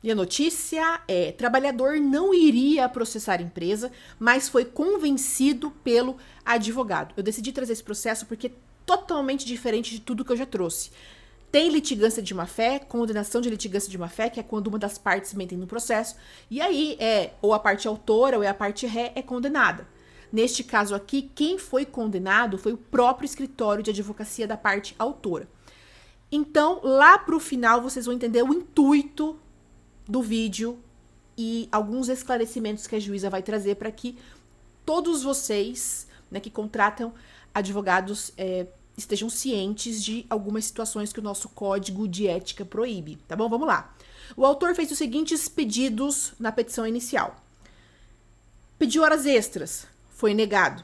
E a notícia é: trabalhador não iria processar a empresa, mas foi convencido pelo advogado. Eu decidi trazer esse processo porque é totalmente diferente de tudo que eu já trouxe. Tem litigância de má-fé, condenação de litigância de má-fé, que é quando uma das partes mentem no processo, e aí ou a parte autora ou a parte ré é condenada. Neste caso aqui, quem foi condenado foi o próprio escritório de advocacia da parte autora. Então, lá pro final, vocês vão entender o intuito do vídeo e alguns esclarecimentos que a juíza vai trazer para que todos vocês, né, que contratam advogados estejam cientes de algumas situações que o nosso código de ética proíbe, tá bom? Vamos lá. O autor fez os seguintes pedidos na petição inicial. Pediu horas extras, foi negado.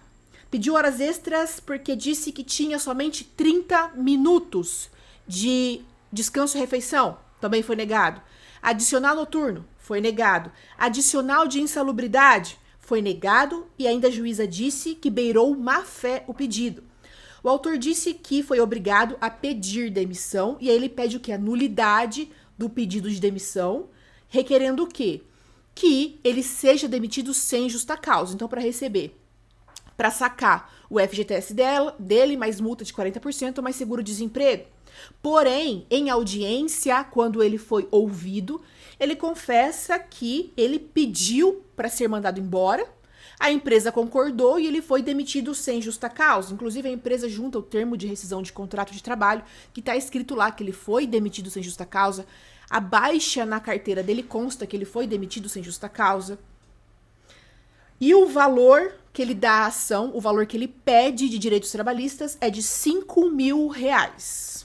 Pediu horas extras porque disse que tinha somente 30 minutos de descanso e refeição, também foi negado. Adicional noturno, foi negado. Adicional de insalubridade, foi negado, e ainda a juíza disse que beirou má-fé o pedido. O autor disse que foi obrigado a pedir demissão, e aí ele pede o quê? A nulidade do pedido de demissão, requerendo o quê? Que ele seja demitido sem justa causa. Então, para sacar o FGTS dele, mais multa de 40%, mais seguro-desemprego. Porém, em audiência, quando ele foi ouvido, ele confessa que ele pediu para ser mandado embora, a empresa concordou e ele foi demitido sem justa causa. Inclusive, a empresa junta o termo de rescisão de contrato de trabalho, que está escrito lá que ele foi demitido sem justa causa. A baixa na carteira dele consta que ele foi demitido sem justa causa. E o valor que ele dá à ação, o valor que ele pede de direitos trabalhistas é de R$5.000.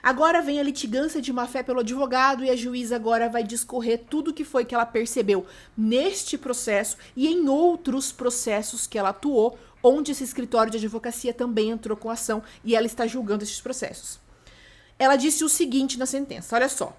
Agora vem a litigância de má-fé pelo advogado, e a juíza agora vai discorrer tudo o que foi que ela percebeu neste processo e em outros processos que ela atuou, onde esse escritório de advocacia também entrou com ação e ela está julgando esses processos. Ela disse o seguinte na sentença, olha só.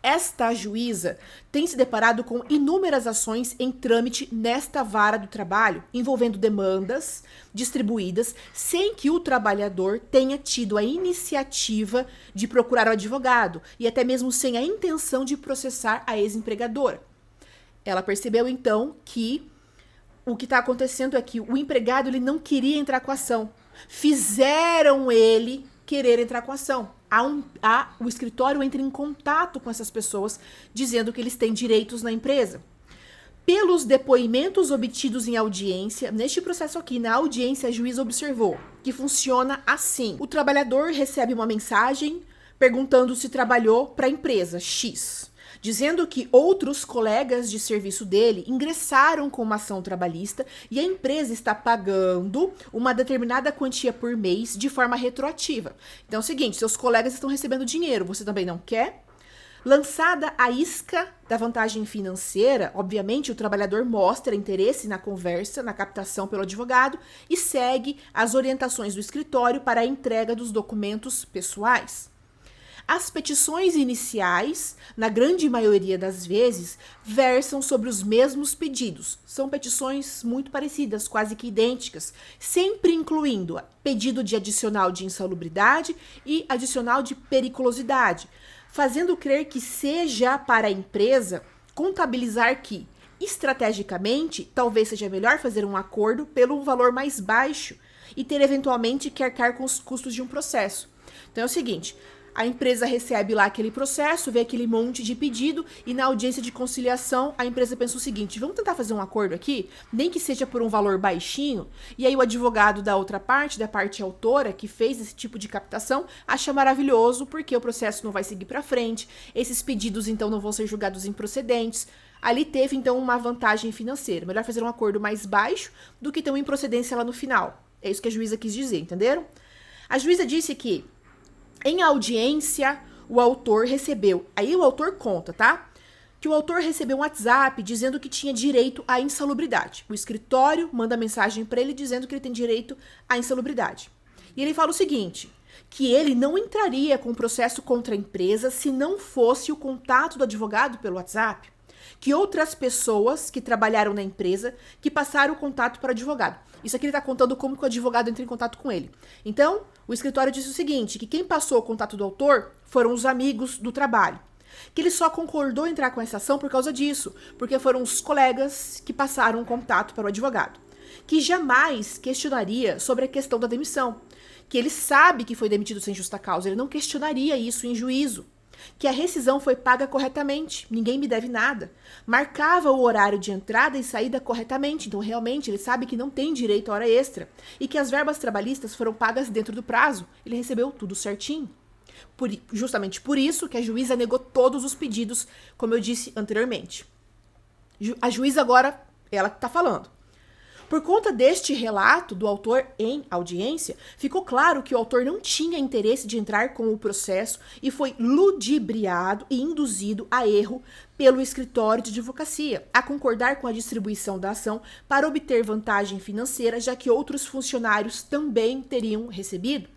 Esta juíza tem se deparado com inúmeras ações em trâmite nesta vara do trabalho, envolvendo demandas distribuídas sem que o trabalhador tenha tido a iniciativa de procurar o advogado e até mesmo sem a intenção de processar a ex-empregadora. Ela percebeu, então, que o que está acontecendo é que o empregado ele não queria entrar com a ação. Fizeram ele querer entrar com a ação. O escritório entra em contato com essas pessoas, dizendo que eles têm direitos na empresa. Pelos depoimentos obtidos em audiência, neste processo aqui, na audiência, a juíza observou que funciona assim. O trabalhador recebe uma mensagem perguntando se trabalhou para a empresa X, dizendo que outros colegas de serviço dele ingressaram com uma ação trabalhista e a empresa está pagando uma determinada quantia por mês de forma retroativa. Então é o seguinte, seus colegas estão recebendo dinheiro, você também não quer? Lançada a isca da vantagem financeira, obviamente o trabalhador mostra interesse na conversa, na captação pelo advogado e segue as orientações do escritório para a entrega dos documentos pessoais. As petições iniciais, na grande maioria das vezes, versam sobre os mesmos pedidos. São petições muito parecidas, quase que idênticas, sempre incluindo pedido de adicional de insalubridade e adicional de periculosidade, fazendo crer que seja para a empresa contabilizar que, estrategicamente, talvez seja melhor fazer um acordo pelo valor mais baixo e ter eventualmente que arcar com os custos de um processo. Então é o seguinte, a empresa recebe lá aquele processo, vê aquele monte de pedido e na audiência de conciliação a empresa pensa o seguinte, vamos tentar fazer um acordo aqui, nem que seja por um valor baixinho, e aí o advogado da outra parte, da parte autora, que fez esse tipo de captação, acha maravilhoso porque o processo não vai seguir para frente, esses pedidos então não vão ser julgados improcedentes. Ali teve então uma vantagem financeira, melhor fazer um acordo mais baixo do que ter uma improcedência lá no final. É isso que a juíza quis dizer, entenderam? A juíza disse que em audiência, o autor recebeu, aí o autor conta, tá? Que o autor recebeu um WhatsApp dizendo que tinha direito à insalubridade. O escritório manda mensagem para ele dizendo que ele tem direito à insalubridade. E ele fala o seguinte, que ele não entraria com processo contra a empresa se não fosse o contato do advogado pelo WhatsApp. Que outras pessoas que trabalharam na empresa que passaram o contato para o advogado. Isso aqui ele está contando como que o advogado entra em contato com ele. Então, o escritório disse o seguinte, que quem passou o contato do autor foram os amigos do trabalho. que ele só concordou em entrar com essa ação por causa disso, porque foram os colegas que passaram o contato para o advogado, que jamais questionaria sobre a questão da demissão, que ele sabe que foi demitido sem justa causa, ele não questionaria isso em juízo, que a rescisão foi paga corretamente, ninguém me deve nada, marcava o horário de entrada e saída corretamente, então realmente ele sabe que não tem direito à hora extra, e que as verbas trabalhistas foram pagas dentro do prazo, ele recebeu tudo certinho. Justamente por isso que a juíza negou todos os pedidos, como eu disse anteriormente. A juíza agora, ela que está falando. Por conta deste relato do autor em audiência, ficou claro que o autor não tinha interesse de entrar com o processo e foi ludibriado e induzido a erro pelo escritório de advocacia, a concordar com a distribuição da ação para obter vantagem financeira, já que outros funcionários também teriam recebido.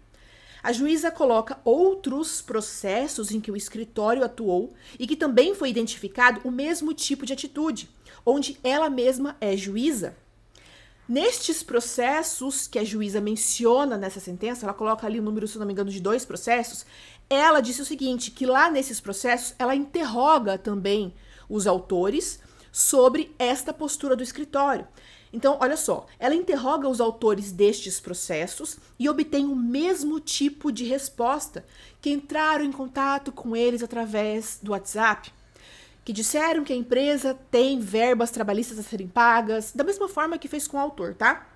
A juíza coloca outros processos em que o escritório atuou e que também foi identificado o mesmo tipo de atitude, onde ela mesma é juíza. Nestes processos que a juíza menciona nessa sentença, ela coloca ali o número, se não me engano, de 2 processos, ela disse o seguinte, que lá nesses processos ela interroga também os autores sobre esta postura do escritório. Então, olha só, ela interroga os autores destes processos e obtém o mesmo tipo de resposta, que entraram em contato com eles através do WhatsApp, que disseram que a empresa tem verbas trabalhistas a serem pagas, da mesma forma que fez com o autor, tá?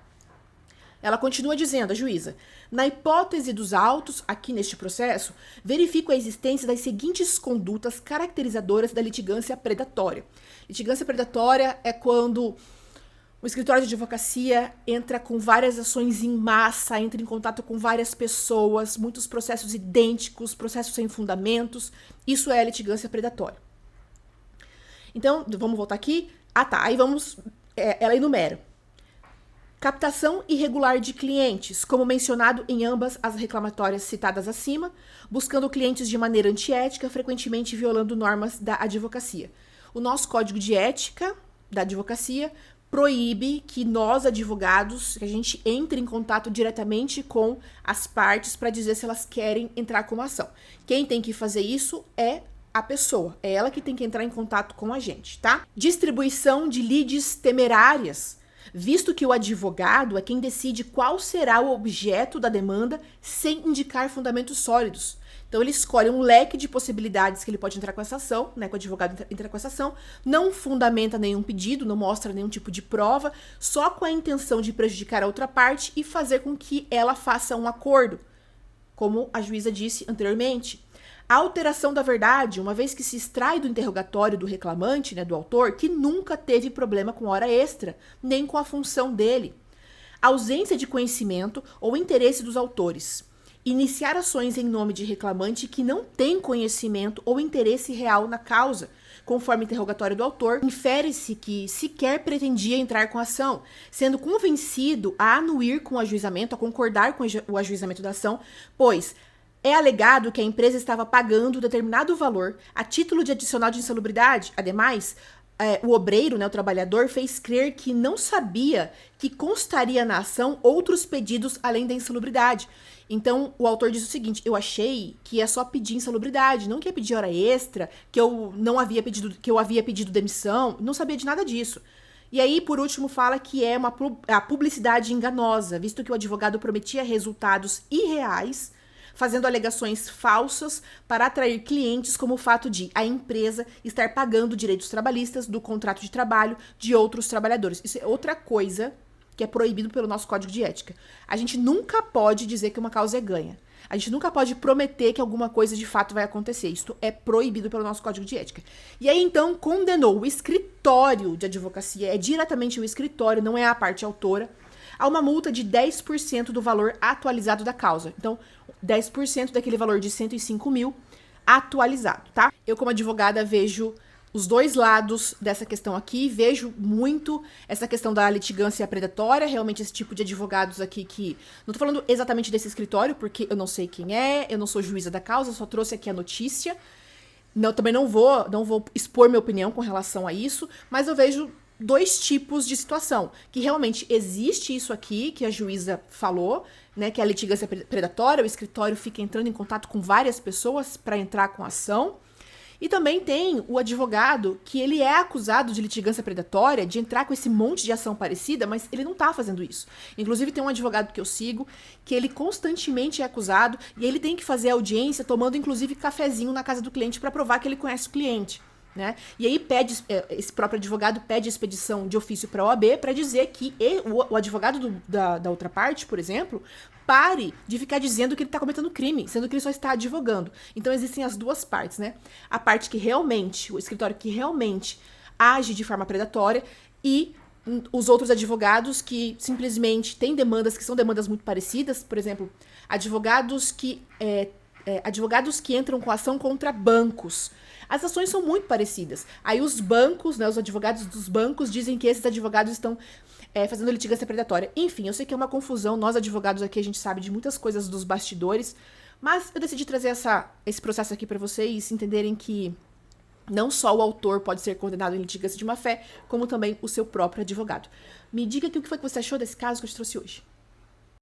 Ela continua dizendo, a juíza, na hipótese dos autos, aqui neste processo, verifico a existência das seguintes condutas caracterizadoras da litigância predatória. Litigância predatória é quando o escritório de advocacia entra com várias ações em massa, entra em contato com várias pessoas, muitos processos idênticos, processos sem fundamentos. Isso é litigância predatória. Então, vamos voltar aqui. Aí ela enumera. Captação irregular de clientes, como mencionado em ambas as reclamatórias citadas acima, buscando clientes de maneira antiética, frequentemente violando normas da advocacia. O nosso código de ética da advocacia proíbe que nós, advogados, que a gente entre em contato diretamente com as partes para dizer se elas querem entrar com uma ação. Quem tem que fazer isso é a pessoa, é ela que tem que entrar em contato com a gente, tá? Distribuição de leads temerárias, visto que o advogado é quem decide qual será o objeto da demanda sem indicar fundamentos sólidos. Então ele escolhe um leque de possibilidades que ele pode entrar com essa ação, né, que o advogado entra com essa ação, não fundamenta nenhum pedido, não mostra nenhum tipo de prova, só com a intenção de prejudicar a outra parte e fazer com que ela faça um acordo, como a juíza disse anteriormente. A alteração da verdade, uma vez que se extrai do interrogatório do reclamante, né, do autor, que nunca teve problema com hora extra, nem com a função dele. Ausência de conhecimento ou interesse dos autores. Iniciar ações em nome de reclamante que não tem conhecimento ou interesse real na causa. Conforme o interrogatório do autor, infere-se que sequer pretendia entrar com a ação, sendo convencido a anuir com o ajuizamento, a concordar com o ajuizamento da ação, pois é alegado que a empresa estava pagando determinado valor a título de adicional de insalubridade. Ademais, o obreiro, né, o trabalhador, fez crer que não sabia que constaria na ação outros pedidos além da insalubridade. Então, o autor diz o seguinte, eu achei que ia só pedir insalubridade, não que ia pedir hora extra, que eu havia pedido demissão, não sabia de nada disso. E aí, por último, fala que é a publicidade enganosa, visto que o advogado prometia resultados irreais, fazendo alegações falsas para atrair clientes, como o fato de a empresa estar pagando direitos trabalhistas do contrato de trabalho de outros trabalhadores. Isso é outra coisa que é proibido pelo nosso código de ética. A gente nunca pode dizer que uma causa é ganha. A gente nunca pode prometer que alguma coisa de fato vai acontecer. Isso é proibido pelo nosso código de ética. E aí, então, condenou o escritório de advocacia, é diretamente o escritório, não é a parte autora, a uma multa de 10% do valor atualizado da causa. Então, 10% daquele valor de 105 mil atualizado, tá? Eu, como advogada, vejo os dois lados dessa questão aqui, vejo muito essa questão da litigância predatória, realmente esse tipo de advogados aqui que... Não tô falando exatamente desse escritório, porque eu não sei quem é, eu não sou juíza da causa, só trouxe aqui a notícia. Também não vou expor minha opinião com relação a isso, mas eu vejo dois tipos de situação, que realmente existe isso aqui, que a juíza falou, né, que é a litigância predatória, o escritório fica entrando em contato com várias pessoas para entrar com a ação, E também tem o advogado que ele é acusado de litigância predatória, de entrar com esse monte de ação parecida, mas ele não tá fazendo isso. Inclusive tem um advogado que eu sigo, que ele constantemente é acusado e ele tem que fazer audiência tomando inclusive cafezinho na casa do cliente para provar que ele conhece o cliente. Né? E aí esse próprio advogado pede expedição de ofício para a OAB para dizer que o advogado da outra parte, por exemplo, pare de ficar dizendo que ele está cometendo crime, sendo que ele só está advogando. Então existem as duas partes, né? A parte que realmente, o escritório que realmente age de forma predatória e os outros advogados que simplesmente têm demandas que são demandas muito parecidas, por exemplo, advogados que entram com ação contra bancos. As ações são muito parecidas. Aí os bancos, né, os advogados dos bancos dizem que esses advogados estão fazendo litigância predatória. Enfim, eu sei que é uma confusão. Nós, advogados aqui, a gente sabe de muitas coisas dos bastidores. Mas eu decidi trazer esse processo aqui para vocês entenderem que não só o autor pode ser condenado em litigância de má-fé, como também o seu próprio advogado. Me diga aqui o que foi que você achou desse caso que eu te trouxe hoje.